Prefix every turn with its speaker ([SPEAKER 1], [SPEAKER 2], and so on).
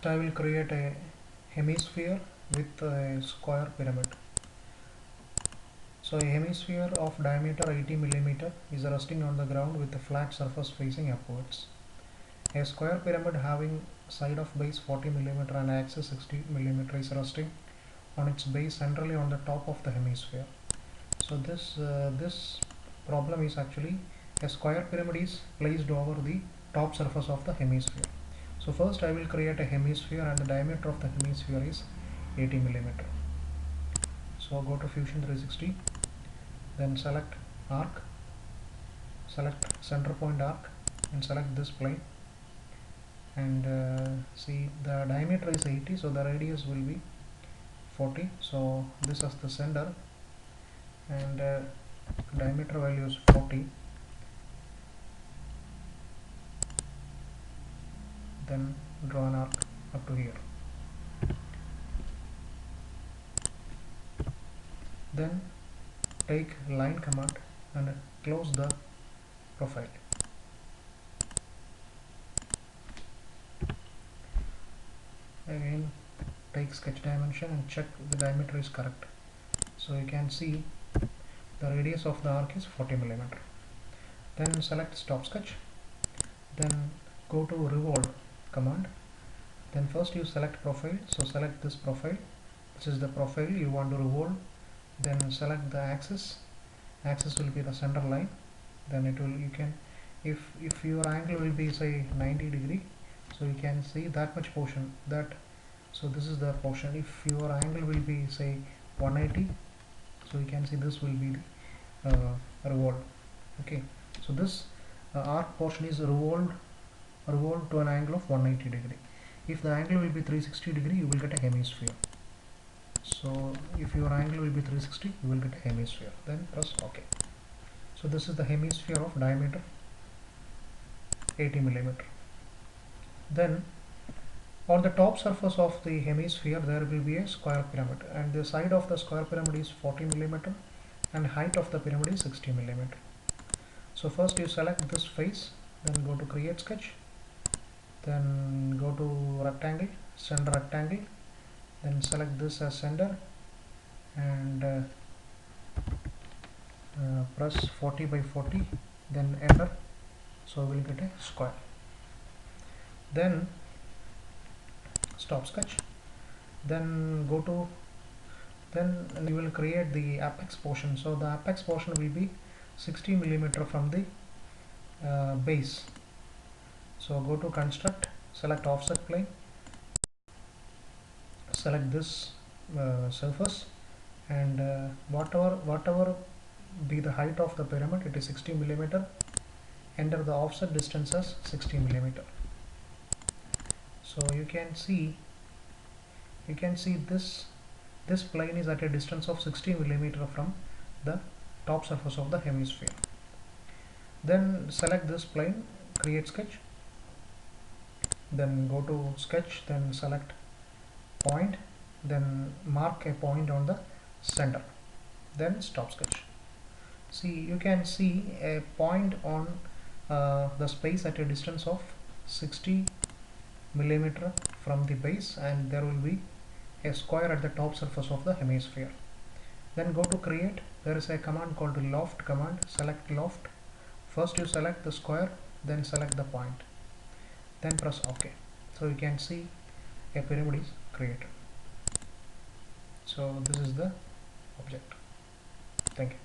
[SPEAKER 1] I will create a hemisphere with a square pyramid. So a hemisphere of diameter 80 mm is resting on the ground with a flat surface facing upwards. A square pyramid having side of base 40 mm and axis 60 mm is resting on its base centrally on the top of the hemisphere. So this problem is actually a square pyramid is placed over the top surface of the hemisphere. So first I will create a hemisphere and the diameter of the hemisphere is 80 mm. So go to Fusion 360, then select arc, select center point arc and select this plane, and see the diameter is 80, so the radius will be 40. So this is the center and diameter value is 40. Then draw an arc up to here. Then take line command and close the profile. Again take sketch dimension and check the diameter is correct. So you can see the radius of the arc is 40 mm. Then select stop sketch, then go to revolve command. Then first you select profile, so select this profile. This is the profile you want to revolve. Then select the axis will be the center line. Then it will, you can, if your angle will be say 90 degree, so you can see that much portion, that, so this is the portion. If your angle will be say 180, so you can see this will be the revolve. Okay, so this arc portion is revolved to an angle of 180 degree. If the angle will be 360 degree, you will get a hemisphere. So if your angle will be 360, you will get a hemisphere. Then press OK. So this is the hemisphere of diameter 80 mm. Then on the top surface of the hemisphere there will be a square pyramid, and the side of the square pyramid is 40 mm and height of the pyramid is 60 mm. So first you select this face, then go to create sketch, then go to rectangle, center rectangle, then select this as center and press 40 by 40, then enter. So we'll get a square. Then stop sketch, then go to, then you will create the apex portion. So the apex portion will be 60 mm from the base. So go to construct, select offset plane, select this surface, and whatever be the height of the pyramid, it is 60 mm. Enter the offset distance as 60 mm. So you can see this plane is at a distance of 60 mm from the top surface of the hemisphere. Then select this plane, create sketch, then go to sketch, then select point, then mark a point on the center, then stop sketch. See, you can see a point on the space at a distance of 60 mm from the base, and there will be a square at the top surface of the hemisphere. Then go to create. There is a command called Loft command. Select Loft. First you select the square, then select the point, then press OK. So you can see a pyramid is created. So this is the object. Thank you.